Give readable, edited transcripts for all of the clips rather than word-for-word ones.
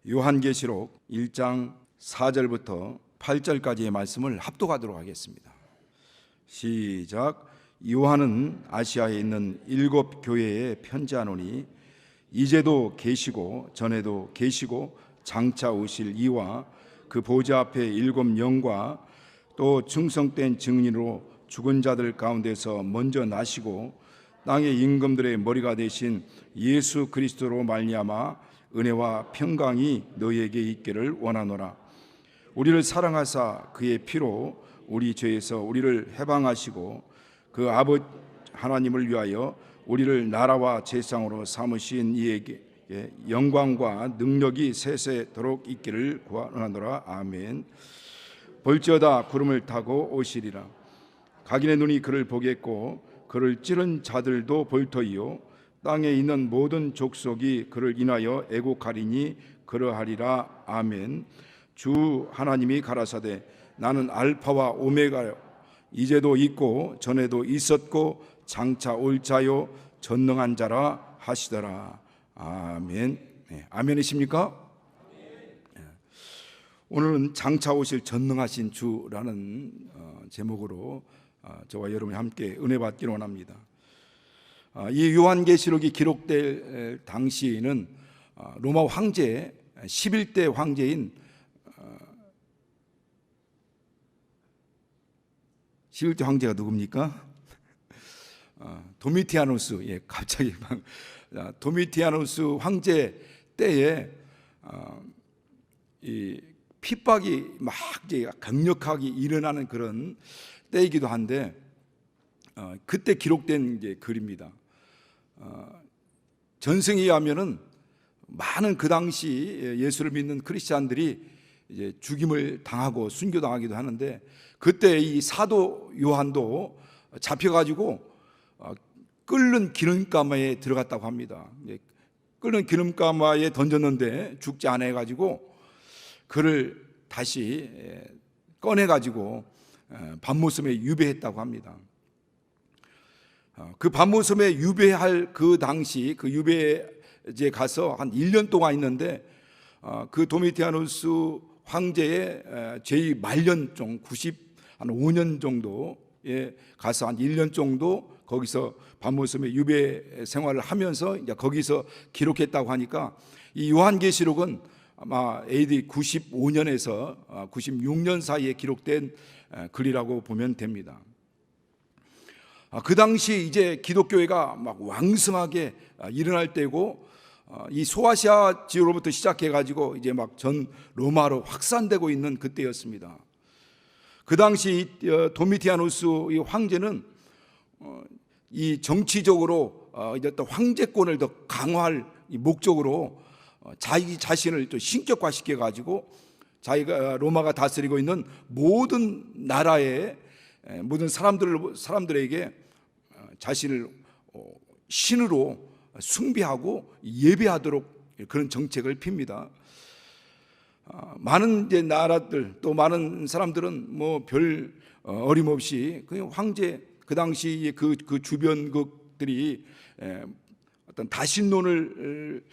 요한계시록 1장 4절부터 8절까지의 말씀을 합독하도록 하겠습니다. 시작. 요한은 아시아에 있는 7 교회에 편지하노니 이제도 계시고 전에도 계시고 장차 오실 이와 그 보좌 앞에 7 영과 또 충성된 증인으로 죽은 자들 가운데서 먼저 나시고 땅의 임금들의 머리가 되신 예수 그리스도로 말미암아 은혜와 평강이 너희에게 있기를 원하노라. 우리를 사랑하사 그의 피로 우리 죄에서 우리를 해방하시고 그 아버지 하나님을 위하여 우리를 나라와 제상으로 삼으신 이에게 영광과 능력이 세세도록 있기를 구하노라. 아멘. 볼지어다 구름을 타고 오시리라. 각인의 눈이 그를 보겠고 그를 찌른 자들도 볼 터이요 땅에 있는 모든 족속이 그를 인하여 애곡하리니 그러하리라. 아멘. 주 하나님이 가라사대 나는 알파와 오메가요 이제도 있고 전에도 있었고 장차 올 자요 전능한 자라 하시더라. 아멘. 네, 아멘이십니까? 네. 오늘은 장차 오실 전능하신 주라는 제목으로 저와 여러분이 함께 은혜 받기를 원합니다. 이 요한계시록이 기록될 당시에는 로마 황제 11대 황제인 11대 황제가 누굽니까? 도미티아누스. 예, 갑자기 도미티아누스 황제 때에 이 핍박이 막 이제 강력하게 일어나는 그런 때이기도 한데 그때 기록된 이제 글입니다. 전승에 의하면은 많은 그 당시 예수를 믿는 크리스찬들이 이제 죽임을 당하고 순교당하기도 하는데 그때 이 사도 요한도 잡혀가지고 끓는 기름가마에 들어갔다고 합니다. 끓는 기름가마에 던졌는데 죽지 않아 해가지고 그를 다시 꺼내가지고 밤모섬에 유배했다고 합니다. 그 밤모섬에 유배할 그 당시 그 유배지에 가서 한 1년 동안 있는데 그 도미티아누스 황제의 제2 말년종 95년 정도에 가서 한 1년 정도 거기서 밤모섬에 유배 생활을 하면서 이제 거기서 기록했다고 하니까 이 요한계시록은 아마 AD 95년에서 96년 사이에 기록된 글이라고 보면 됩니다. 그 당시 이제 기독교회가 막 왕성하게 일어날 때고 이 소아시아 지역으로부터 시작해 가지고 이제 막 전 로마로 확산되고 있는 그때였습니다. 그 당시 도미티아누스 이 황제는 이 정치적으로 이제 또 황제권을 더 강화할 목적으로 자기 자신을 또 신격화시켜 가지고 자기가 로마가 다스리고 있는 모든 나라의 모든 사람들에게 자신을 신으로 숭배하고 예배하도록 그런 정책을 핍니다. 많은 이제 나라들 또 많은 사람들은 뭐 별 어림없이 그 황제 그 당시 그 주변국들이 어떤 다신론을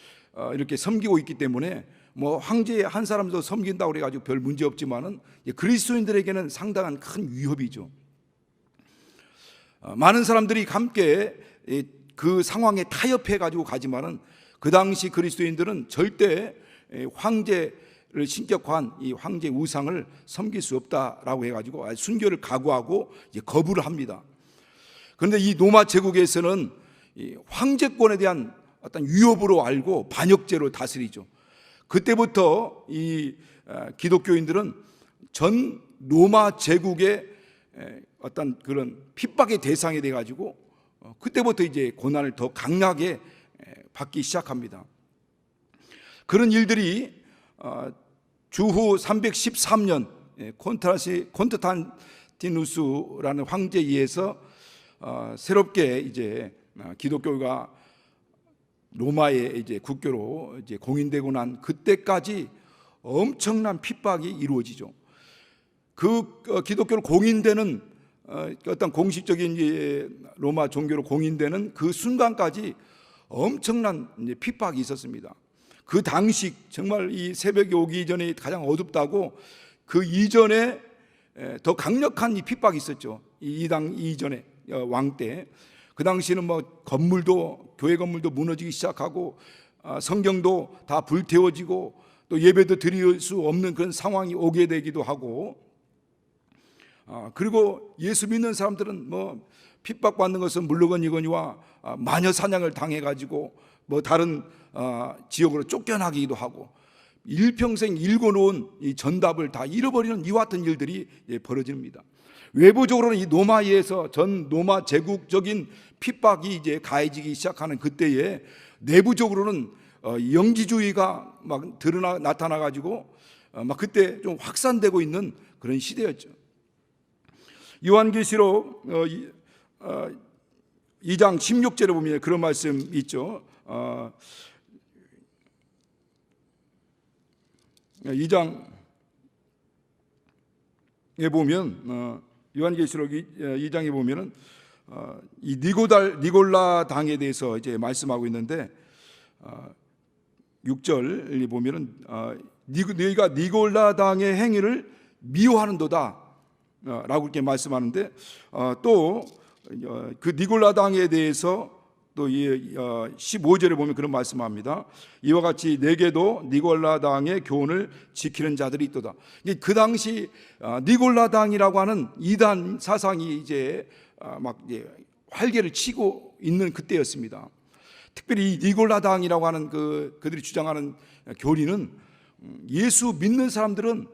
이렇게 섬기고 있기 때문에 뭐 황제 한 사람도 섬긴다고 그래가지고 별 문제 없지만은 그리스도인들에게는 상당한 큰 위협이죠. 많은 사람들이 함께 그 상황에 타협해가지고 가지만은 그 당시 그리스도인들은 절대 황제를 신격화한 이 황제 우상을 섬길 수 없다라고 해가지고 순교를 각오하고 이제 거부를 합니다. 그런데 이 로마 제국에서는 이 황제권에 대한 어떤 위협으로 알고 반역죄로 다스리죠. 그때부터 이 기독교인들은 전 로마 제국의 어떤 그런 핍박의 대상이 돼 가지고 그때부터 이제 고난을 더 강하게 받기 시작합니다. 그런 일들이 주후 313년 콘스탄티누스라는 황제에 의해서 새롭게 이제 기독교가 로마의 이제 국교로 이제 공인되고 난 그때까지 엄청난 핍박이 이루어지죠. 그 기독교로 공인되는 어떤 공식적인 로마 종교로 공인되는 그 순간까지 엄청난 핍박이 있었습니다. 그 당시 정말 이 새벽이 오기 전에 가장 어둡다고 그 이전에 더 강력한 이 핍박이 있었죠. 이 당 이전에 왕 때. 그 당시에는 뭐 건물도 교회 건물도 무너지기 시작하고 성경도 다 불태워지고 또 예배도 드릴 수 없는 그런 상황이 오게 되기도 하고, 그리고 예수 믿는 사람들은 뭐 핍박받는 것은 물론이거니와 마녀 사냥을 당해가지고 뭐 다른 지역으로 쫓겨나기도 하고 일평생 읽어놓은 이 전답을 다 잃어버리는 이와 같은 일들이 벌어집니다. 외부적으로는 이 로마에서 전 로마 제국적인 핍박이 이제 가해지기 시작하는 그때에 내부적으로는 영지주의가 막 나타나 가지고 막 그때 좀 확산되고 있는 그런 시대였죠. 요한계시록 2장 16절에 보면 그런 말씀 있죠. 2장에 보면 요한계시록 2장에 보면은 이 니골라 당에 대해서 이제 말씀하고 있는데 6절에 보면은 너희가 니골라 당의 행위를 미워하는도다 라고 이렇게 말씀하는데, 또 그 니골라 당에 대해서 또 15절에 보면 그런 말씀합니다. 이와 같이 내게도 니골라 당의 교훈을 지키는 자들이 있도다. 그 당시 니골라 당이라고 하는 이단 사상이 이제 막 활개를 치고 있는 그때였습니다. 특별히 이 니골라 당이라고 하는 그들이 주장하는 교리는 예수 믿는 사람들은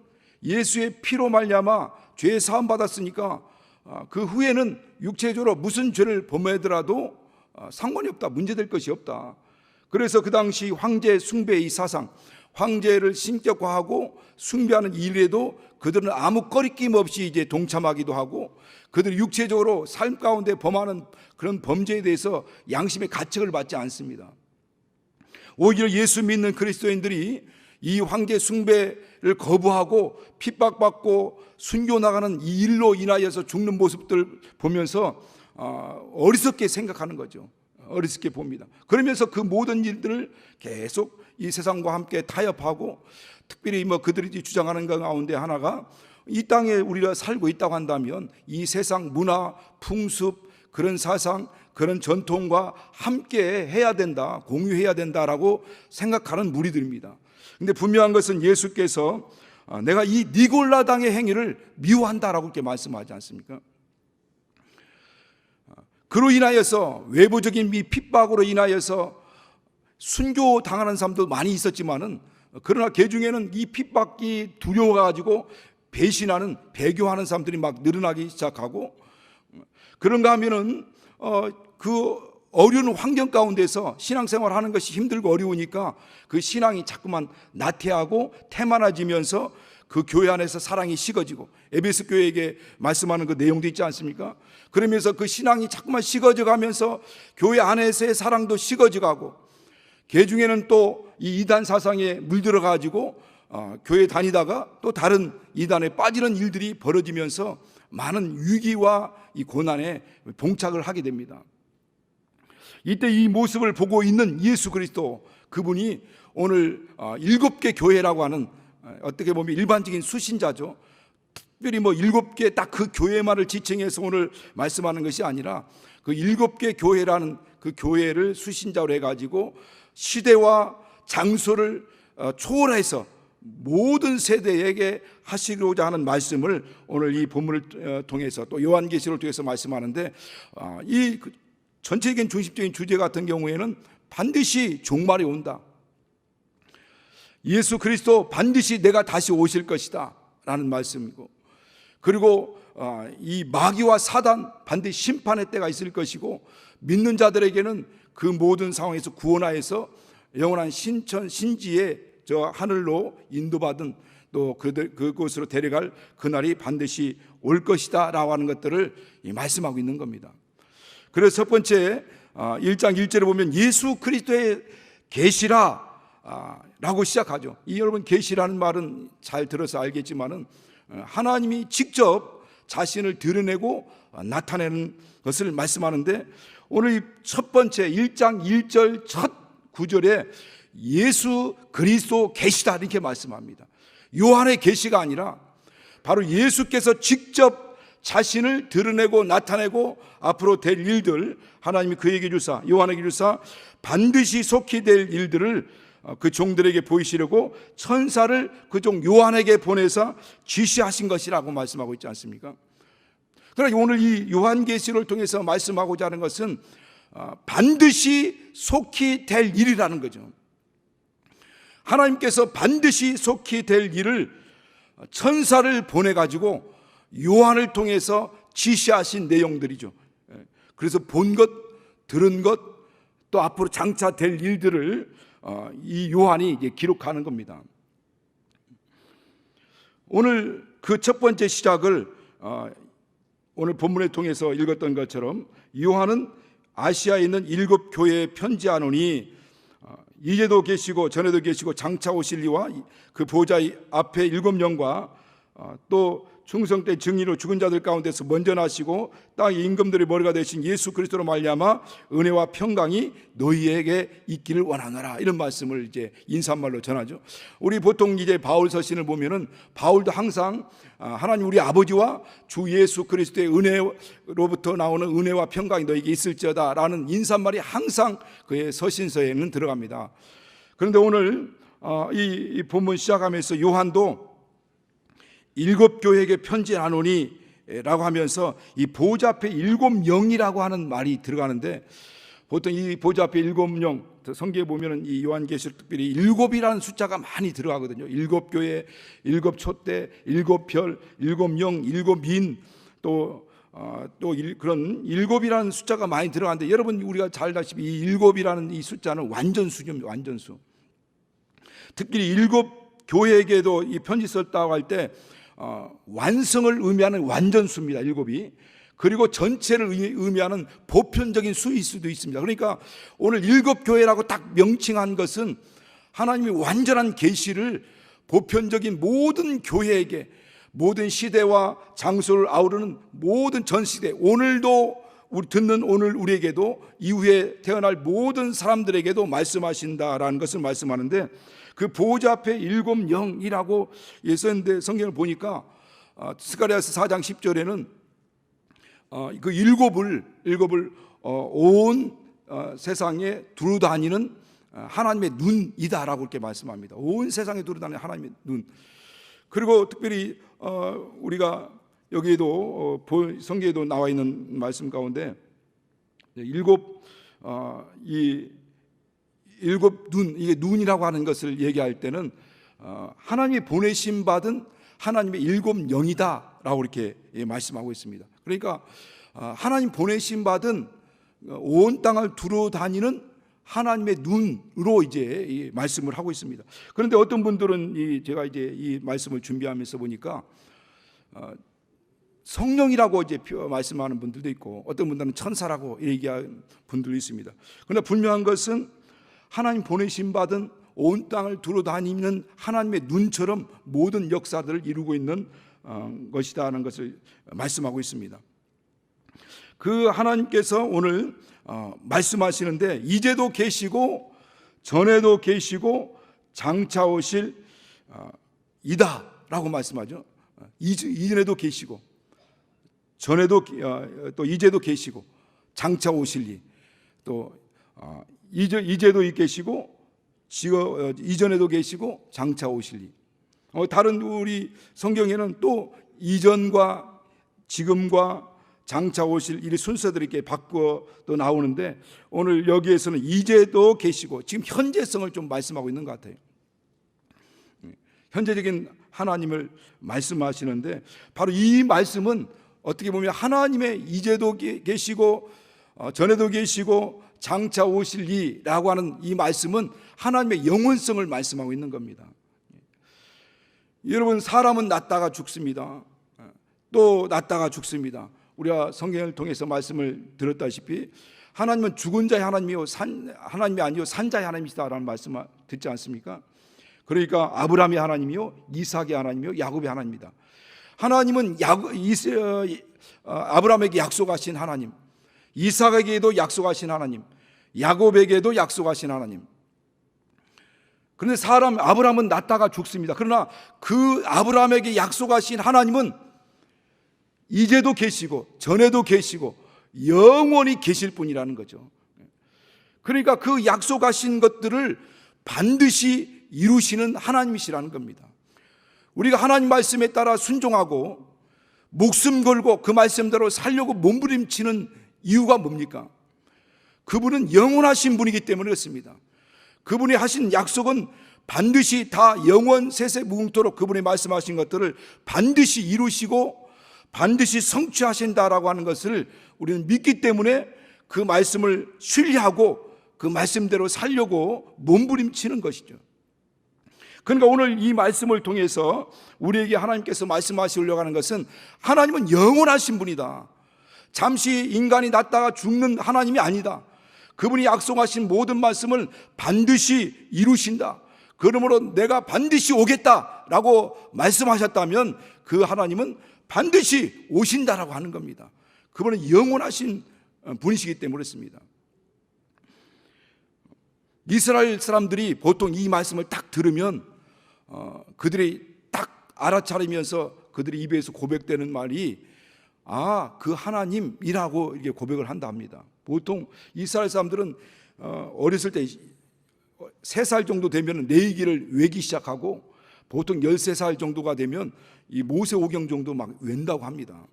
예수의 피로 말미암아 죄 사함 받았으니까 그 후에는 육체적으로 무슨 죄를 범하더라도 상관이 없다, 문제될 것이 없다. 그래서 그 당시 황제 숭배의 사상, 황제를 신격화하고 숭배하는 일에도 그들은 아무 꺼리낌 없이 이제 동참하기도 하고, 그들이 육체적으로 삶 가운데 범하는 그런 범죄에 대해서 양심의 가책을 받지 않습니다. 오히려 예수 믿는 그리스도인들이 이 황제 숭배를 거부하고 핍박받고 순교나가는 이 일로 인하여서 죽는 모습들 보면서 어리석게 생각하는 거죠. 어리석게 봅니다. 그러면서 그 모든 일들을 계속 이 세상과 함께 타협하고, 특별히 뭐 그들이 주장하는 것 가운데 하나가 이 땅에 우리가 살고 있다고 한다면 이 세상 문화, 풍습, 그런 사상, 그런 전통과 함께 해야 된다, 공유해야 된다라고 생각하는 무리들입니다. 근데 분명한 것은 예수께서 내가 이 니골라 당의 행위를 미워한다라고 이렇게 말씀하지 않습니까? 그로 인하여서 외부적인 이 핍박으로 인하여서 순교 당하는 사람도 많이 있었지만은, 그러나 그 중에는 이 핍박이 두려워가지고 배신하는, 배교하는 사람들이 막 늘어나기 시작하고, 그런가 하면은 그 어려운 환경 가운데서 신앙생활 하는 것이 힘들고 어려우니까 그 신앙이 자꾸만 나태하고 태만해지면서 그 교회 안에서 사랑이 식어지고, 에베소 교회에게 말씀하는 그 내용도 있지 않습니까? 그러면서 그 신앙이 자꾸만 식어져 가면서 교회 안에서의 사랑도 식어져 가고, 그 중에는 또 이 이단 사상에 물들어 가지고 교회 다니다가 또 다른 이단에 빠지는 일들이 벌어지면서 많은 위기와 이 고난에 봉착을 하게 됩니다. 이때 이 모습을 보고 있는 예수 그리스도, 그분이 오늘 7개 교회라고 하는, 어떻게 보면 일반적인 수신자죠. 특별히 뭐 7개 딱 그 교회만을 지칭해서 오늘 말씀하는 것이 아니라 그 7개 교회라는 그 교회를 수신자로 해가지고 시대와 장소를 초월해서 모든 세대에게 하시고자 하는 말씀을 오늘 이 본문을 통해서 또 요한계시록을 통해서 말씀하는데, 이 전체적인 중심적인 주제 같은 경우에는 반드시 종말이 온다, 예수 그리스도 반드시 내가 다시 오실 것이다 라는 말씀이고, 그리고 이 마귀와 사단 반드시 심판의 때가 있을 것이고, 믿는 자들에게는 그 모든 상황에서 구원하여서 영원한 신천 신지의 저 하늘로 인도받은 또 그곳으로 데려갈 그날이 반드시 올 것이다 라고 하는 것들을 말씀하고 있는 겁니다. 그래서 첫 번째 1장 1절에 보면 예수 그리스도의 계시라 라고 시작하죠. 이 여러분, 계시라는 말은 잘 들어서 알겠지만은 하나님이 직접 자신을 드러내고 나타내는 것을 말씀하는데, 오늘 첫 번째 1장 1절 첫 구절에 예수 그리스도 계시다 이렇게 말씀합니다. 요한의 계시가 아니라 바로 예수께서 직접 자신을 드러내고 나타내고 앞으로 될 일들 하나님이 그에게 주사, 요한에게 주사 반드시 속히 될 일들을 그 종들에게 보이시려고 천사를 그 종 요한에게 보내서 지시하신 것이라고 말씀하고 있지 않습니까? 그러나 오늘 이 요한계시를 통해서 말씀하고자 하는 것은 반드시 속히 될 일이라는 거죠. 하나님께서 반드시 속히 될 일을 천사를 보내가지고 요한을 통해서 지시하신 내용들이죠. 그래서 본 것, 들은 것, 또 앞으로 장차 될 일들을 이 요한이 이제 기록하는 겁니다. 오늘 그 첫 번째 시작을 오늘 본문을 통해서 읽었던 것처럼 요한은 아시아에 있는 7 교회에 편지하노니 이제도 계시고 전에도 계시고 장차 오실 이와 그 보좌 앞에 7영과 또 충성 때 증인으로 죽은 자들 가운데서 먼저 나시고 땅의 임금들의 머리가 되신 예수 그리스도로 말미암아 은혜와 평강이 너희에게 있기를 원하노라 이런 말씀을 이제 인사말로 전하죠. 우리 보통 이제 바울 서신을 보면은 바울도 항상 하나님 우리 아버지와 주 예수 그리스도의 은혜로부터 나오는 은혜와 평강이 너희에게 있을지어다라는 인사말이 항상 그의 서신서에는 들어갑니다. 그런데 오늘 이 본문 시작하면서 요한도 7 교회에게 편지하노니 라고 하면서 이 보좌 앞에 7영이라고 하는 말이 들어가는데 보통 이 보좌 앞에 7영 성경에 보면은 이 요한계시록 특별히 7이라는 숫자가 많이 들어가거든요. 7 교회, 7 촛대, 7별, 7영, 7인 또 그런 7이라는 숫자가 많이 들어가는데 여러분 우리가 잘 알다시피 이 7이라는 이 숫자는 완전수입니다. 완전수. 특히 7 교회에게도 이 편지 썼다고 할 때 완성을 의미하는 완전수입니다. 7이. 그리고 전체를 의미하는 보편적인 수일 수도 있습니다. 그러니까 오늘 7 교회라고 딱 명칭한 것은 하나님이 완전한 계시를 보편적인 모든 교회에게 모든 시대와 장소를 아우르는 모든 전 시대 오늘도 우리 듣는 오늘 우리에게도 이후에 태어날 모든 사람들에게도 말씀하신다라는 것을 말씀하는데 그 보호자 앞에 7영이라고 썼는데 성경을 보니까 스가랴서 4장 10절에는 그 7을 온 세상에 두루 다니는 하나님의 눈이다라고 이렇게 말씀합니다. 온 세상에 두루 다니는 하나님의 눈. 그리고 특별히 우리가 여기에도 성경에도 나와 있는 말씀 가운데 일곱 눈, 이게 눈이라고 하는 것을 얘기할 때는 하나님이 보내심 받은 하나님의 7영이다라고 이렇게 말씀하고 있습니다. 그러니까 하나님 보내심 받은 온 땅을 두루 다니는 하나님의 눈으로 이제 말씀을 하고 있습니다. 그런데 어떤 분들은 제가 이제 이 말씀을 준비하면서 보니까 성령이라고 이제 말씀하는 분들도 있고 어떤 분들은 천사라고 얘기하는 분들도 있습니다. 그러나 분명한 것은 하나님 보내심 받은 온 땅을 두루 다니는 하나님의 눈처럼 모든 역사들을 이루고 있는 것이다라는 것을 말씀하고 있습니다. 그 하나님께서 오늘 말씀하시는데 이제도 계시고 전에도 계시고 장차 오실 이다라고 말씀하죠. 이전에도 계시고 전에도 또 이제도 계시고 장차 오실 이 또 이제도 계시고 이전에도 계시고 장차 오실 이 다른 우리 성경에는 또 이전과 지금과 장차 오실 이 순서들이 이렇게 바꾸어 또 나오는데 오늘 여기에서는 이제도 계시고 지금 현재성을 좀 말씀하고 있는 것 같아요. 현재적인 하나님을 말씀하시는데 바로 이 말씀은 어떻게 보면 하나님의 이제도 계시고 전에도 계시고 장차 오실 이라고 하는 이 말씀은 하나님의 영원성을 말씀하고 있는 겁니다. 여러분 사람은 났다가 죽습니다. 또 났다가 죽습니다. 우리가 성경을 통해서 말씀을 들었다시피 하나님은 죽은 자의 하나님이요 하나님이 아니요 산자의 하나님이시다라는 말씀을 듣지 않습니까? 그러니까 아브라함의 하나님이요 이삭의 하나님이요 야곱의 하나님입니다. 하나님은 아브라함에게 약속하신 하나님, 이삭에게도 약속하신 하나님, 야곱에게도 약속하신 하나님. 그런데 아브라함은 낳다가 죽습니다. 그러나 그 아브라함에게 약속하신 하나님은 이제도 계시고 전에도 계시고 영원히 계실 분이라는 거죠. 그러니까 그 약속하신 것들을 반드시 이루시는 하나님이시라는 겁니다. 우리가 하나님 말씀에 따라 순종하고 목숨 걸고 그 말씀대로 살려고 몸부림치는 이유가 뭡니까? 그분은 영원하신 분이기 때문에 그렇습니다. 그분이 하신 약속은 반드시 다 영원 세세무궁토록 그분이 말씀하신 것들을 반드시 이루시고 반드시 성취하신다라고 하는 것을 우리는 믿기 때문에 그 말씀을 신뢰하고 그 말씀대로 살려고 몸부림치는 것이죠. 그러니까 오늘 이 말씀을 통해서 우리에게 하나님께서 말씀하시려고 하는 것은 하나님은 영원하신 분이다. 잠시 인간이 났다가 죽는 하나님이 아니다. 그분이 약속하신 모든 말씀을 반드시 이루신다. 그러므로 내가 반드시 오겠다라고 말씀하셨다면 그 하나님은 반드시 오신다라고 하는 겁니다. 그분은 영원하신 분이시기 때문에 그렇습니다. 이스라엘 사람들이 보통 이 말씀을 딱 들으면 그들이 딱 알아차리면서 그들의 입에서 고백되는 말이 그 하나님이라고 이렇게 고백을 한다 합니다. 보통 이스라엘 사람들은 어렸을 때 3살 정도 되면 내기를 외기 시작하고 보통 13살 정도가 되면 이 모세오경 정도 막 웬다고 합니다.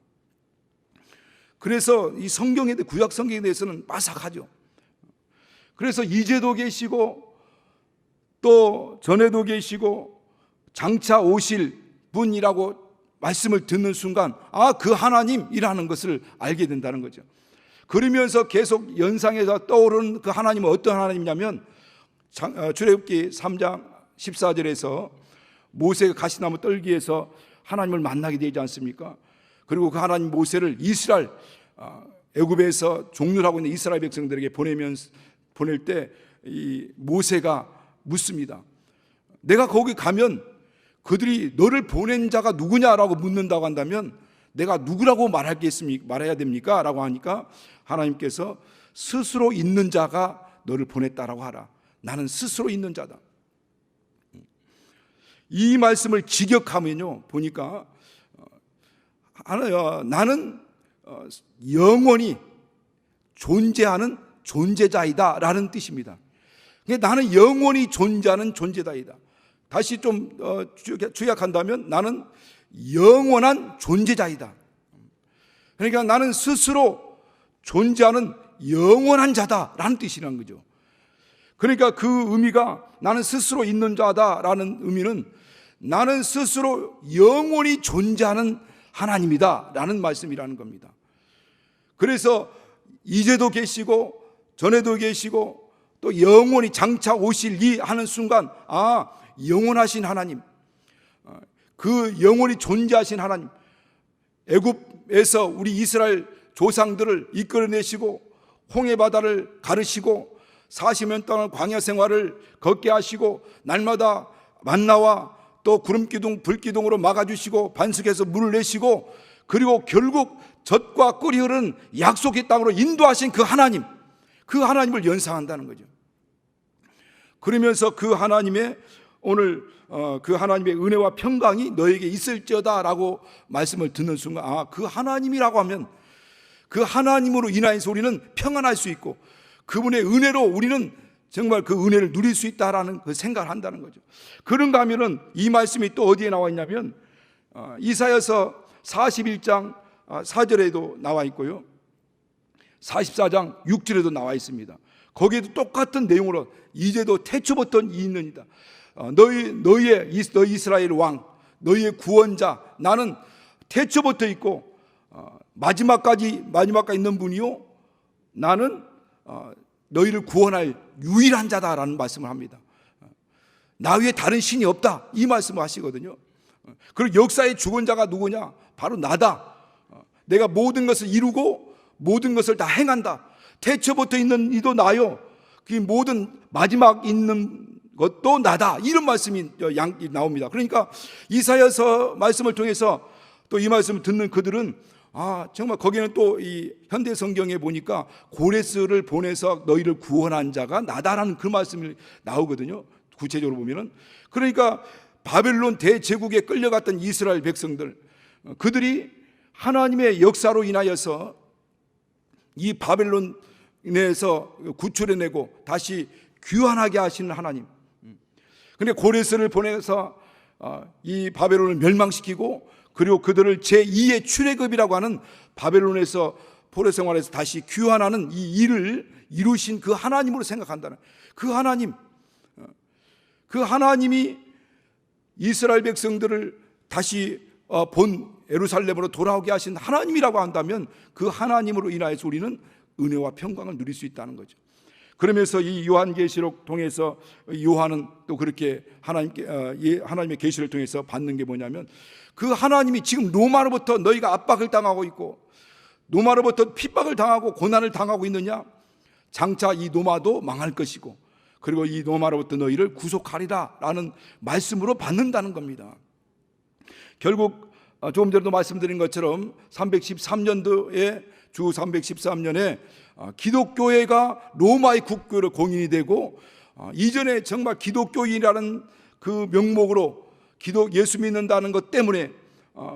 그래서 이 성경에 대해 구약 성경에 대해서는 빠삭하죠. 그래서 이제도 계시고 또 전에도 계시고 장차 오실 분이라고 말씀을 듣는 순간 그 하나님이라는 것을 알게 된다는 거죠. 그러면서 계속 연상해서 떠오르는 그 하나님은 어떤 하나님이냐면 출애굽기 3장 14절에서 모세가 가시나무 떨기에서 하나님을 만나게 되지 않습니까? 그리고 그 하나님 모세를 이스라엘 애굽에서 종류하고 있는 이스라엘 백성들에게 보낼 때 이 모세가 묻습니다. 내가 거기 가면 그들이 너를 보낸 자가 누구냐라고 묻는다고 한다면 내가 누구라고 말해야 됩니까? 라고 하니까 하나님께서 스스로 있는 자가 너를 보냈다라고 하라. 나는 스스로 있는 자다. 이 말씀을 직역하면요 보니까 나는 영원히 존재하는 존재자이다 라는 뜻입니다. 나는 영원히 존재하는 존재자이다. 다시 좀 주약한다면 나는 영원한 존재자이다. 그러니까 나는 스스로 존재하는 영원한 자다라는 뜻이라는 거죠. 그러니까 그 의미가 나는 스스로 있는 자다라는 의미는 나는 스스로 영원히 존재하는 하나님이다라는 말씀이라는 겁니다. 그래서 이제도 계시고 전에도 계시고 또 영원히 장차 오실 하는 순간 영원하신 하나님, 그 영원히 존재하신 하나님, 애굽에서 우리 이스라엘 조상들을 이끌어내시고 홍해 바다를 가르시고 40년 동안 광야 생활을 걷게 하시고 날마다 만나와 또 구름기둥 불기둥으로 막아주시고 반석에서 물을 내시고 그리고 결국 젖과 꿀이 흐르는 약속의 땅으로 인도하신 그 하나님, 그 하나님을 연상한다는 거죠. 그러면서 그 하나님의 오늘 그 하나님의 은혜와 평강이 너에게 있을지어다 라고 말씀을 듣는 순간 그 하나님이라고 하면 그 하나님으로 인하여서 우리는 평안할 수 있고 그분의 은혜로 우리는 정말 그 은혜를 누릴 수 있다라는 그 생각을 한다는 거죠. 그런가 하면은 이 말씀이 또 어디에 나와 있냐면 이사야서 41장 4절에도 나와 있고요 44장 6절에도 나와 있습니다. 거기에도 똑같은 내용으로 이제도 태초부터 있느니라. 너희 이스라엘 왕, 너희의 구원자, 나는 태초부터 있고 마지막까지 있는 분이요 나는 너희를 구원할 유일한 자다라는 말씀을 합니다. 나 외에 다른 신이 없다 이 말씀을 하시거든요. 그리고 역사의 죽은 자가 누구냐? 바로 나다. 내가 모든 것을 이루고 모든 것을 다 행한다. 태초부터 있는 이도 나요. 그 모든 마지막 있는 것도 나다. 이런 말씀이 나옵니다. 그러니까 이사야서 말씀을 통해서 또 이 말씀을 듣는 그들은 정말 거기는 또 이 현대 성경에 보니까 고레스를 보내서 너희를 구원한 자가 나다라는 그 말씀이 나오거든요. 구체적으로 보면은. 그러니까 바벨론 대제국에 끌려갔던 이스라엘 백성들, 그들이 하나님의 역사로 인하여서 이 바벨론에서 구출해내고 다시 귀환하게 하시는 하나님. 그런데 고레스를 보내서 이 바벨론을 멸망시키고, 그리고 그들을 제2의 출애굽이라고 하는 바벨론에서 포로 생활에서 다시 귀환하는 이 일을 이루신 그 하나님으로 생각한다는, 그 하나님이 이스라엘 백성들을 다시 본 예루살렘으로 돌아오게 하신 하나님이라고 한다면, 그 하나님으로 인하여서 우리는 은혜와 평강을 누릴 수 있다는 거죠. 그러면서 이 요한계시록 통해서 요한은 또 그렇게 하나님의 계시를 통해서 받는 게 뭐냐면, 그 하나님이 지금 로마로부터 너희가 압박을 당하고 있고 로마로부터 핍박을 당하고 고난을 당하고 있느냐? 장차 이 로마도 망할 것이고, 그리고 이 로마로부터 너희를 구속하리라 라는 말씀으로 받는다는 겁니다. 결국 조금 전에도 말씀드린 것처럼 313년도에 주 313년에 기독교회가 로마의 국교로 공인이 되고, 이전에 정말 기독교인이라는 그 명목으로 예수 믿는다는 것 때문에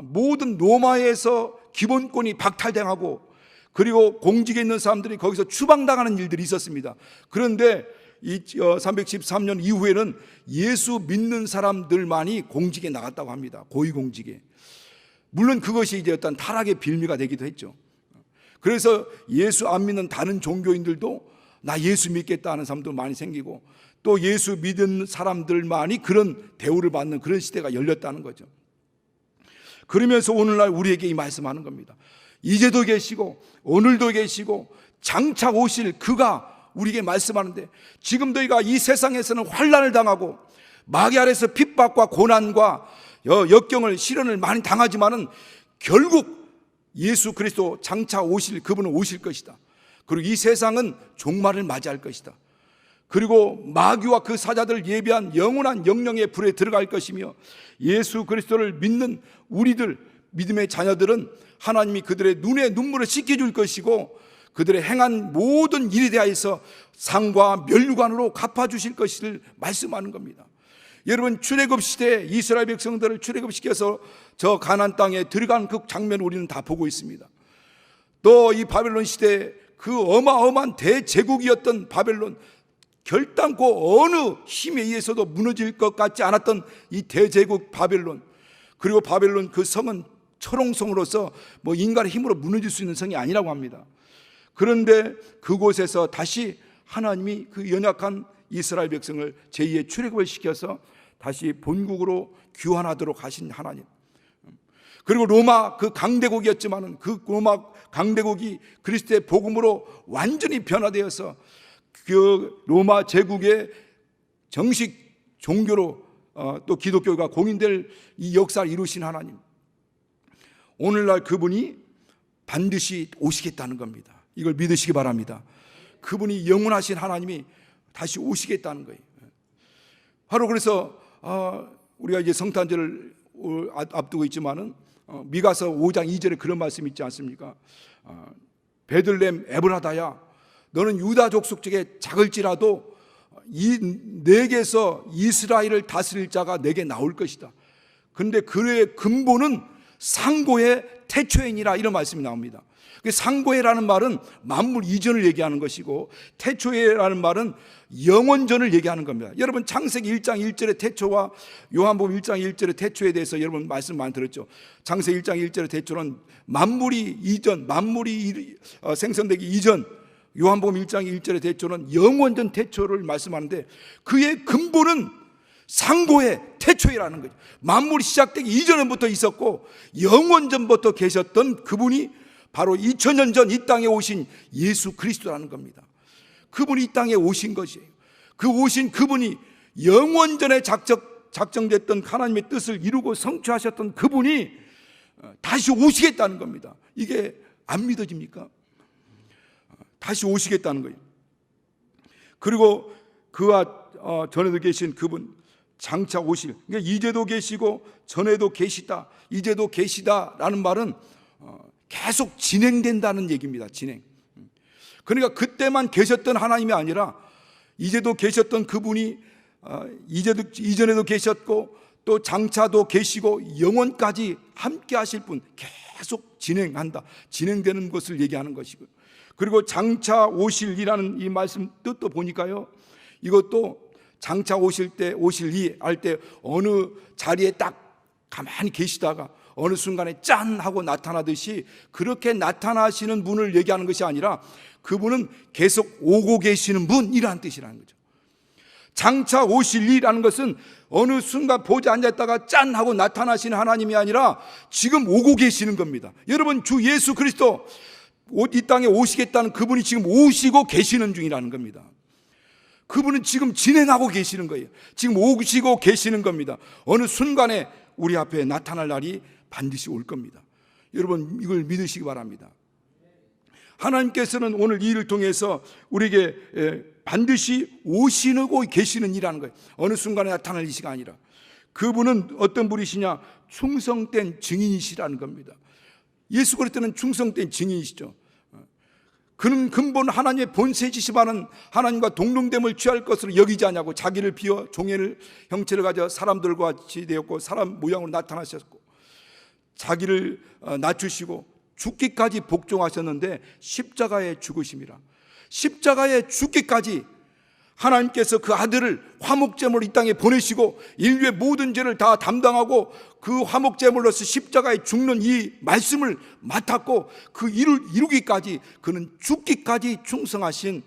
모든 로마에서 기본권이 박탈당하고, 그리고 공직에 있는 사람들이 거기서 추방당하는 일들이 있었습니다. 그런데 이 313년 이후에는 예수 믿는 사람들만이 공직에 나갔다고 합니다. 고위공직에. 물론 그것이 이제 어떤 타락의 빌미가 되기도 했죠. 그래서 예수 안 믿는 다른 종교인들도 나 예수 믿겠다 하는 사람도 많이 생기고, 또 예수 믿은 사람들만이 그런 대우를 받는 그런 시대가 열렸다는 거죠. 그러면서 오늘날 우리에게 이 말씀하는 겁니다. 이제도 계시고 오늘도 계시고 장차 오실 그가 우리에게 말씀하는데, 지금 너희가 이 세상에서는 환난을 당하고 마귀 아래서 핍박과 고난과 역경을 시련을 많이 당하지만은 결국 예수 그리스도 장차 오실 그분은 오실 것이다. 그리고 이 세상은 종말을 맞이할 것이다. 그리고 마귀와 그 사자들 예비한 영원한 영령의 불에 들어갈 것이며, 예수 그리스도를 믿는 우리들 믿음의 자녀들은 하나님이 그들의 눈에 눈물을 씻겨줄 것이고, 그들의 행한 모든 일에 대하여서 상과 멸류관으로 갚아주실 것을 말씀하는 겁니다. 여러분, 출애굽 시대에 이스라엘 백성들을 출애굽시켜서 저 가나안 땅에 들어간 그 장면을 우리는 다 보고 있습니다. 또 이 바벨론 시대에 그 어마어마한 대제국이었던 바벨론, 결단코 어느 힘에 의해서도 무너질 것 같지 않았던 이 대제국 바벨론, 그리고 바벨론 그 성은 철옹성으로서 뭐 인간의 힘으로 무너질 수 있는 성이 아니라고 합니다. 그런데 그곳에서 다시 하나님이 그 연약한 이스라엘 백성을 제2의 출애굽을 시켜서 다시 본국으로 귀환하도록 하신 하나님. 그리고 로마 그 강대국이었지만은 그 로마 강대국이 그리스도의 복음으로 완전히 변화되어서 그 로마 제국의 정식 종교로 또 기독교가 공인될 이 역사를 이루신 하나님. 오늘날 그분이 반드시 오시겠다는 겁니다. 이걸 믿으시기 바랍니다. 그분이 영원하신 하나님이 다시 오시겠다는 거예요. 바로 그래서 우리가 이제 성탄절을 앞두고 있지만은 미가서 5장 2절에 그런 말씀이 있지 않습니까? 베들레헴 에브라다야, 너는 유다 족속 중에 작을지라도 내게서 이스라엘을 다스릴 자가 내게 나올 것이다. 그런데 그의 근본은 상고의 태초이니라, 이런 말씀이 나옵니다. 상고해라는 말은 만물 이전을 얘기하는 것이고, 태초해라는 말은 영원전을 얘기하는 겁니다. 여러분, 창세기 1장 1절의 태초와 요한복음 1장 1절의 태초에 대해서 여러분 말씀 많이 들었죠. 창세기 1장 1절의 태초는 만물이 이전, 만물이 생성되기 이전, 요한복음 1장 1절의 태초는 영원전 태초를 말씀하는데, 그의 근본은 상고의 태초이라는 거죠. 만물이 시작되기 이전부터 있었고 영원전부터 계셨던 그분이 바로 2000년 전 이 땅에 오신 예수 그리스도라는 겁니다. 그분이 이 땅에 오신 것이에요. 그 오신 그분이 영원전에 작정됐던 하나님의 뜻을 이루고 성취하셨던 그분이 다시 오시겠다는 겁니다. 이게 안 믿어집니까? 다시 오시겠다는 거예요. 그리고 그와 전에도 계신 그분, 장차 오실, 그러니까 이제도 계시고 전에도 계시다, 이제도 계시다라는 말은 계속 진행된다는 얘기입니다. 진행. 그러니까 그때만 계셨던 하나님이 아니라 이제도 계셨던 그분이 이전에도 계셨고 또 장차도 계시고 영원까지 함께 하실 분, 계속 진행되는 것을 얘기하는 것이고, 그리고 장차 오실이라는 이 말씀 뜻도 보니까요, 이것도 장차 오실 이 할 때 어느 자리에 딱 가만히 계시다가 어느 순간에 짠 하고 나타나듯이 그렇게 나타나시는 분을 얘기하는 것이 아니라 그분은 계속 오고 계시는 분이라는 뜻이라는 거죠. 장차 오실 이라는 것은 어느 순간 보좌에 앉았다가 짠 하고 나타나시는 하나님이 아니라 지금 오고 계시는 겁니다. 여러분, 주 예수 그리스도 이 땅에 오시겠다는 그분이 지금 오시고 계시는 중이라는 겁니다. 그분은 지금 진행하고 계시는 거예요. 지금 오시고 계시는 겁니다. 어느 순간에 우리 앞에 나타날 날이 반드시 올 겁니다. 여러분, 이걸 믿으시기 바랍니다. 하나님께서는 오늘 이 일을 통해서 우리에게 반드시 오시고 계시는 이라는 거예요. 어느 순간에 나타날 이시가 아니라 그분은 어떤 분이시냐? 충성된 증인이시라는 겁니다. 예수 그리스도는 충성된 증인이시죠. 그는 근본 하나님의 본세지시바는 하나님과 동등됨을 취할 것으로 여기지 않냐고 자기를 비워 종의 형체를 가져 사람들과 같이 되었고 사람 모양으로 나타나셨고 자기를 낮추시고 죽기까지 복종하셨는데 십자가에 죽으심이라. 십자가에 죽기까지 하나님께서 그 아들을 화목제물로 이 땅에 보내시고 인류의 모든 죄를 다 담당하고 그 화목제물로서 십자가에 죽는 이 말씀을 맡았고 그 일을 이루기까지 그는 죽기까지 충성하신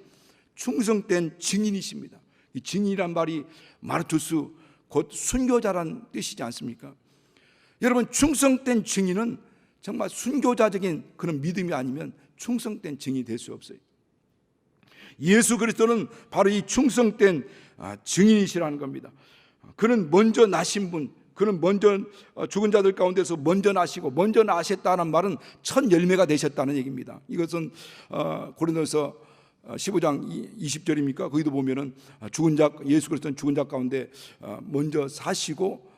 충성된 증인이십니다. 이 증인이란 말이 마르투스 곧 순교자란 뜻이지 않습니까? 여러분, 충성된 증인은 정말 순교자적인 그런 믿음이 아니면 충성된 증인이 될 수 없어요. 예수 그리스도는 바로 이 충성된 증인이시라는 겁니다. 그는 먼저 나신 분, 그는 먼저 죽은 자들 가운데서 먼저 나시고 먼저 나셨다는 말은 첫 열매가 되셨다는 얘기입니다. 이것은 고린도서 15장 20절입니까? 거기도 보면은 예수 그리스도는 죽은 자 가운데 먼저 사시고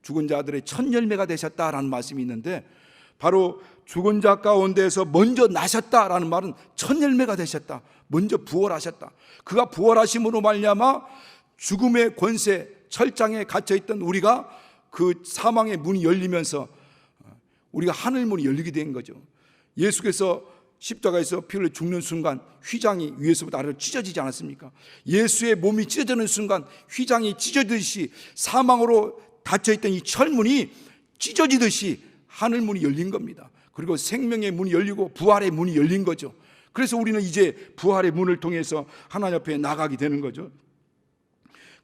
죽은 자들의 첫 열매가 되셨다라는 말씀이 있는데, 바로 죽은 자 가운데서 먼저 나셨다라는 말은 첫 열매가 되셨다. 먼저 부활하셨다. 그가 부활하심으로 말미암아 죽음의 권세, 철장에 갇혀있던 우리가 그 사망의 문이 열리면서 우리가 하늘 문이 열리게 된 거죠. 예수께서 십자가에서 피 흘려 죽는 순간 휘장이 위에서부터 아래로 찢어지지 않았습니까? 예수의 몸이 찢어지는 순간 휘장이 찢어지듯이 사망으로 닫혀있던 이 철문이 찢어지듯이 하늘 문이 열린 겁니다. 그리고 생명의 문이 열리고 부활의 문이 열린 거죠. 그래서 우리는 이제 부활의 문을 통해서 하나님 앞에 나가게 되는 거죠.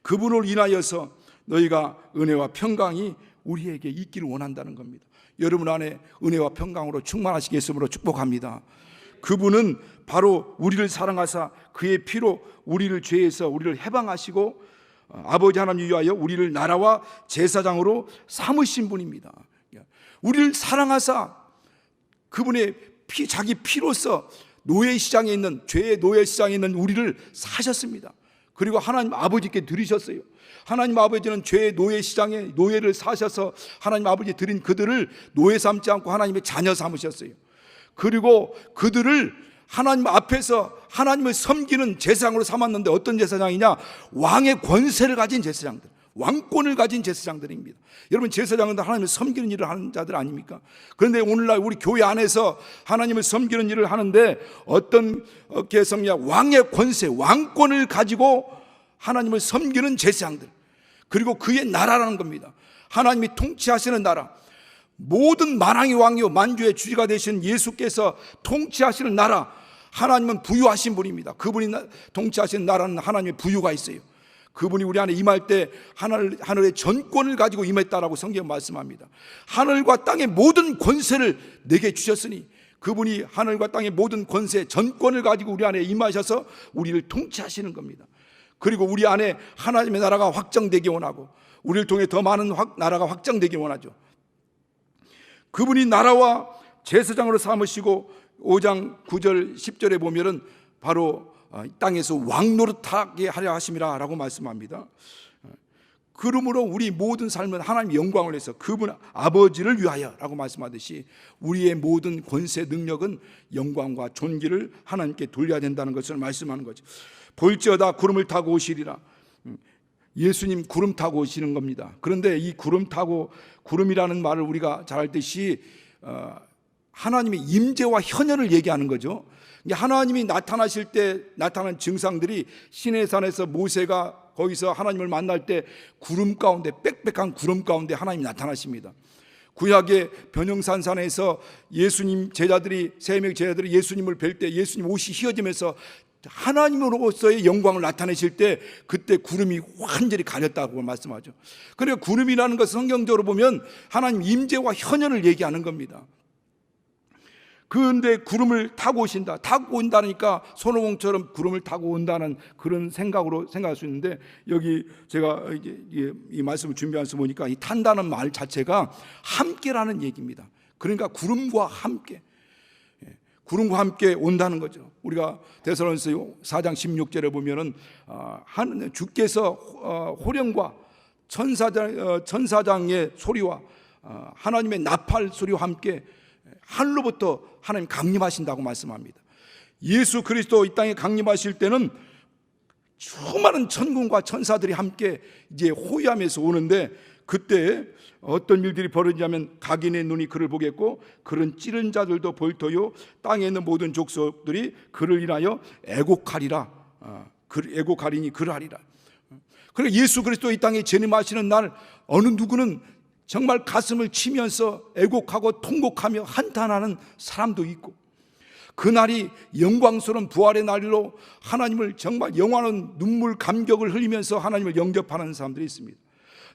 그분을 인하여서 너희가 은혜와 평강이 우리에게 있기를 원한다는 겁니다. 여러분 안에 은혜와 평강으로 충만하시겠으므로 축복합니다. 그분은 바로 우리를 사랑하사 그의 피로 우리를 죄에서 우리를 해방하시고 아버지 하나님 위하여 우리를 나라와 제사장으로 삼으신 분입니다. 우리를 사랑하사 그분의 자기 피로서 노예 시장에 있는, 죄의 노예 시장에 있는 우리를 사셨습니다. 그리고 하나님 아버지께 드리셨어요. 하나님 아버지는 죄의 노예 시장에 노예를 사셔서 하나님 아버지에 드린 그들을 노예 삼지 않고 하나님의 자녀 삼으셨어요. 그리고 그들을 하나님 앞에서 하나님을 섬기는 제사장으로 삼았는데, 어떤 제사장이냐? 왕의 권세를 가진 제사장들, 왕권을 가진 제사장들입니다. 여러분, 제사장은 하나님을 섬기는 일을 하는 자들 아닙니까? 그런데 오늘날 우리 교회 안에서 하나님을 섬기는 일을 하는데 어떤 개성이냐? 왕의 권세, 왕권을 가지고 하나님을 섬기는 제사장들, 그리고 그의 나라라는 겁니다. 하나님이 통치하시는 나라, 모든 만왕의 왕이요 만주의 주지가 되신 예수께서 통치하시는 나라, 하나님은 부유하신 분입니다. 그분이 통치하시는 나라는 하나님의 부유가 있어요. 그분이 우리 안에 임할 때 하늘의 전권을 가지고 임했다라고 성경 말씀합니다. 하늘과 땅의 모든 권세를 내게 주셨으니, 그분이 하늘과 땅의 모든 권세, 전권을 가지고 우리 안에 임하셔서 우리를 통치하시는 겁니다. 그리고 우리 안에 하나님의 나라가 확장되기 원하고 우리를 통해 더 많은 나라가 확장되기 원하죠. 그분이 나라와 제사장으로 삼으시고 5장 9절 10절에 보면은 바로 땅에서 왕노릇하게 하려 하심이라 라고 말씀합니다. 그러므로 우리 모든 삶은 하나님의 영광을 위해서, 그분 아버지를 위하여 라고 말씀하듯이 우리의 모든 권세 능력은 영광과 존귀를 하나님께 돌려야 된다는 것을 말씀하는 거죠. 볼지어다 구름을 타고 오시리라. 예수님 구름 타고 오시는 겁니다. 그런데 이 구름 타고, 구름이라는 말을 우리가 잘 알듯이 하나님의 임재와 현현을 얘기하는 거죠. 하나님이 나타나실 때 나타난 증상들이 시내산에서 모세가 거기서 하나님을 만날 때 구름 가운데, 빽빽한 구름 가운데 하나님이 나타나십니다. 구약의 변형산산에서 예수님 제자들이, 세 명의 제자들이 예수님을 뵐 때 예수님 옷이 휘어지면서 하나님으로서의 영광을 나타내실 때 그때 구름이 완전히 가렸다고 말씀하죠. 그러니까 구름이라는 것은 성경적으로 보면 하나님 임재와 현현을 얘기하는 겁니다. 그런데 구름을 타고 오신다, 타고 온다니까 손오공처럼 구름을 타고 온다는 그런 생각으로 생각할 수 있는데, 여기 제가 이제 이 말씀을 준비하면서 보니까 이 탄다는 말 자체가 함께라는 얘기입니다. 그러니까 구름과 함께, 구름과 함께 온다는 거죠. 우리가 데살로니가서 4장 16절에 보면은 주께서 호령과 천사장의 소리와 하나님의 나팔 소리와 함께 하늘로부터 하나님 강림하신다고 말씀합니다. 예수 그리스도 이 땅에 강림하실 때는 수많은 천군과 천사들이 함께 이제 호위하면서 오는데, 그때 어떤 일들이 벌어지냐면 각인의 눈이 그를 보겠고 그는 찌른 자들도 볼터요 땅에 있는 모든 족속들이 그를 인하여 애곡하리라. 애곡하리니 그러하리라. 그리고 예수 그리스도 이 땅에 재림하시는 날 어느 누구는 정말 가슴을 치면서 애곡하고 통곡하며 한탄하는 사람도 있고, 그날이 영광스러운 부활의 날로 하나님을 정말 영원한 눈물 감격을 흘리면서 하나님을 영접하는 사람들이 있습니다.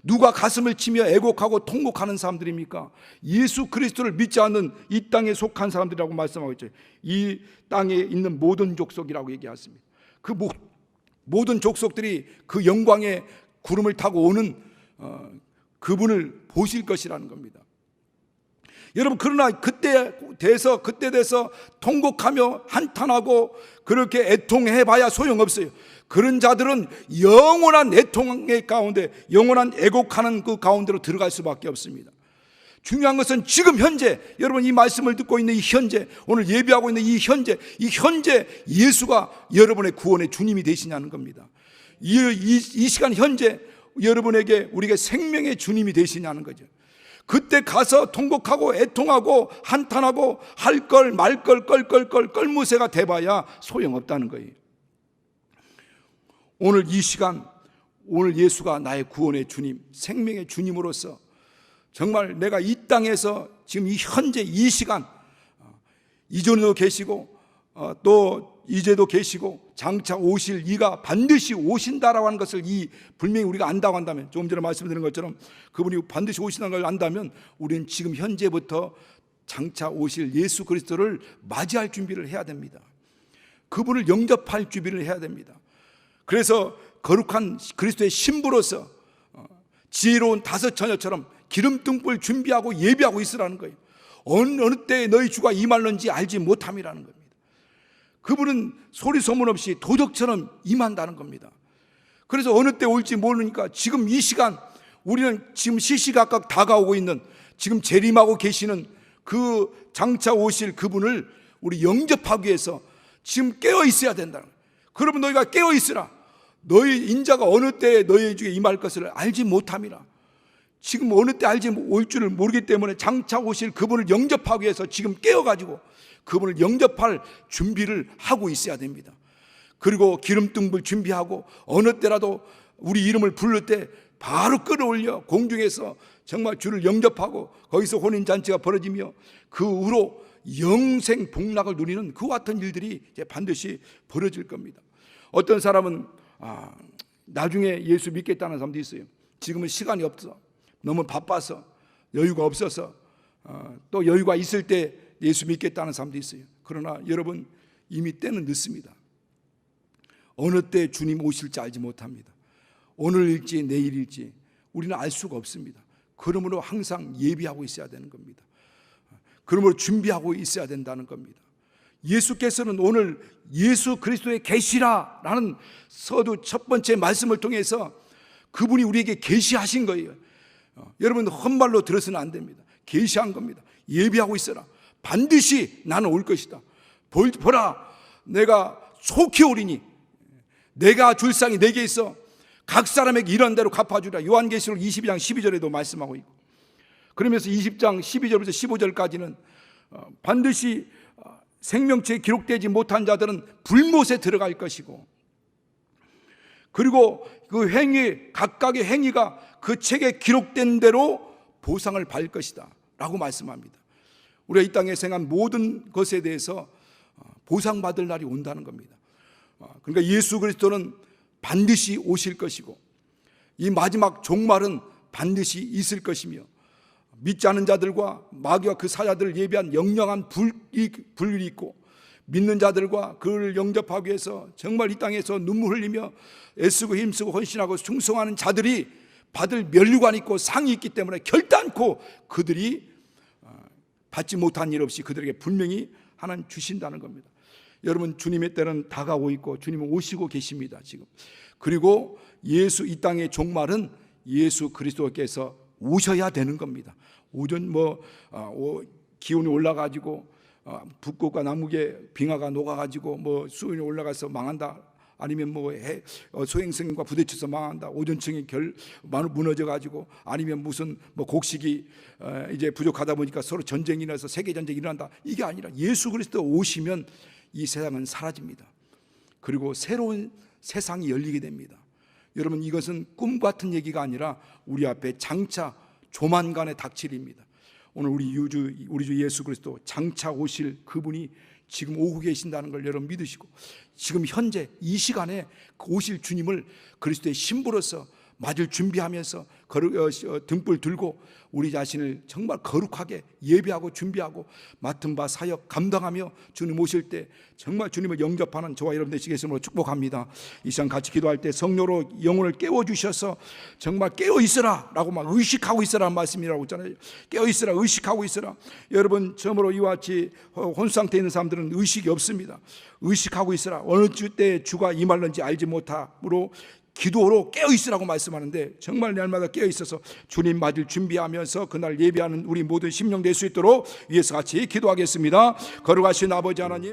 누가 가슴을 치며 애곡하고 통곡하는 사람들입니까? 예수 그리스도를 믿지 않는 이 땅에 속한 사람들이라고 말씀하고 있죠. 이 땅에 있는 모든 족속이라고 얘기했습니다. 그 모든 족속들이 그 영광의 구름을 타고 오는 그분을 보실 것이라는 겁니다. 여러분, 그러나 그때 돼서 통곡하며 한탄하고 그렇게 애통해봐야 소용없어요. 그런 자들은 영원한 애통의 가운데, 영원한 애곡하는 그 가운데로 들어갈 수밖에 없습니다. 중요한 것은 지금 현재, 여러분 이 말씀을 듣고 있는 이 현재, 오늘 예배하고 있는 이 현재 예수가 여러분의 구원의 주님이 되시냐는 겁니다. 이 시간 현재 여러분에게, 우리가 생명의 주님이 되시냐는 거죠. 그때 가서 통곡하고 애통하고 한탄하고 할 걸 말 걸 껄무새가 돼봐야 소용없다는 거예요. 오늘 이 시간, 오늘 예수가 나의 구원의 주님, 생명의 주님으로서 정말 내가 이 땅에서 지금 이 현재 이 시간, 이전에도 계시고 또 이제도 계시고 장차 오실 이가 반드시 오신다라고 하는 것을 분명히 우리가 안다고 한다면, 조금 전에 말씀드린 것처럼 그분이 반드시 오신다는 걸 안다면 우리는 지금 현재부터 장차 오실 예수 그리스도를 맞이할 준비를 해야 됩니다. 그분을 영접할 준비를 해야 됩니다. 그래서 거룩한 그리스도의 신부로서 지혜로운 다섯 처녀처럼 기름등불 준비하고 예비하고 있으라는 거예요. 어느 때에 너희 주가 임할는지 알지 못함이라는 겁니다. 그분은 소리 소문 없이 도적처럼 임한다는 겁니다. 그래서 어느 때 올지 모르니까 지금 이 시간, 우리는 지금 시시각각 다가오고 있는, 지금 재림하고 계시는 그 장차 오실 그분을 우리 영접하기 위해서 지금 깨어 있어야 된다는 거예요. 그러면 너희가 깨어 있으라. 너희 인자가 어느 때에 너희 중에 임할 것을 알지 못함이라. 지금 어느 때 올 줄을 모르기 때문에 장차 오실 그분을 영접하기 위해서 지금 깨어가지고 그분을 영접할 준비를 하고 있어야 됩니다. 그리고 기름등불 준비하고 어느 때라도 우리 이름을 부를 때 바로 끌어올려 공중에서 정말 주를 영접하고 거기서 혼인잔치가 벌어지며 그 후로 영생 복락을 누리는 그와 같은 일들이 이제 반드시 벌어질 겁니다. 어떤 사람은 나중에 예수 믿겠다는 사람도 있어요. 지금은 시간이 없어, 너무 바빠서, 여유가 없어서, 또 여유가 있을 때 예수 믿겠다는 사람도 있어요. 그러나 여러분, 이미 때는 늦습니다. 어느 때 주님 오실지 알지 못합니다. 오늘일지 내일일지 우리는 알 수가 없습니다. 그러므로 항상 예비하고 있어야 되는 겁니다. 그러므로 준비하고 있어야 된다는 겁니다. 예수께서는 오늘 예수 그리스도의 계시라라는 서두 첫 번째 말씀을 통해서 그분이 우리에게 계시하신 거예요. 여러분, 헛말로 들어서는 안 됩니다. 계시한 겁니다. 예비하고 있어라. 반드시 나는 올 것이다. 보라, 내가 속히 오리니 내가 줄 상이 내게 있어. 각 사람에게 이런 대로 갚아주라. 요한계시록 22장 12절에도 말씀하고 있고, 그러면서 20장 12절부터 15절까지는 반드시 생명체에 기록되지 못한 자들은 불못에 들어갈 것이고, 그리고 그 행위, 각각의 행위가 그 책에 기록된 대로 보상을 받을 것이다 라고 말씀합니다. 우리가 이 땅에 생한 모든 것에 대해서 보상받을 날이 온다는 겁니다. 그러니까 예수 그리스도는 반드시 오실 것이고, 이 마지막 종말은 반드시 있을 것이며, 믿지 않은 자들과 마귀와 그 사자들을 예비한 영영한 불이 있고, 믿는 자들과 그를 영접하기 위해서 정말 이 땅에서 눈물 흘리며 애쓰고 힘쓰고 헌신하고 충성하는 자들이 받을 면류관이 있고 상이 있기 때문에 결단코 그들이 받지 못한 일 없이 그들에게 분명히 하나님 주신다는 겁니다. 여러분, 주님의 때는 다가오고 있고 주님은 오시고 계십니다 지금. 그리고 예수, 이 땅의 종말은 예수 그리스도께서 오셔야 되는 겁니다. 오전 기온이 올라가지고 북극과 남극의 빙하가 녹아가지고 수온이 올라가서 망한다, 아니면 소행성과 부딪혀서 망한다, 오존층이 무너져가지고, 아니면 무슨 곡식이 이제 부족하다 보니까 서로 전쟁이 나서 세계 전쟁이 일어난다, 이게 아니라 예수 그리스도 오시면 이 세상은 사라집니다. 그리고 새로운 세상이 열리게 됩니다. 여러분, 이것은 꿈 같은 얘기가 아니라 우리 앞에 장차 조만간에 닥칠 일입니다. 오늘 우리 주 예수 그리스도 장차 오실 그분이 지금 오고 계신다는 걸 여러분 믿으시고, 지금 현재 이 시간에 오실 주님을 그리스도의 신부로서 맞을 준비하면서 등불 들고 우리 자신을 정말 거룩하게 예배하고 준비하고 맡은 바 사역 감당하며 주님 오실 때 정말 주님을 영접하는 저와 여러분 되시겠음으로 축복합니다. 이 시간 같이 기도할 때 성령으로 영혼을 깨워주셔서 정말 깨어있으라 라고 막 의식하고 있으라는 말씀이라고 했잖아요. 깨어있으라, 의식하고 있으라. 여러분, 처음으로 이와 같이 혼수상태에 있는 사람들은 의식이 없습니다. 의식하고 있으라. 어느 때 주가 임할는지 알지 못함으로 기도로 깨어있으라고 말씀하는데, 정말 날마다 깨어있어서 주님 맞을 준비하면서 그날 예배하는 우리 모든 심령 될 수 있도록 위에서 같이 기도하겠습니다. 거룩하신 아버지 하나님,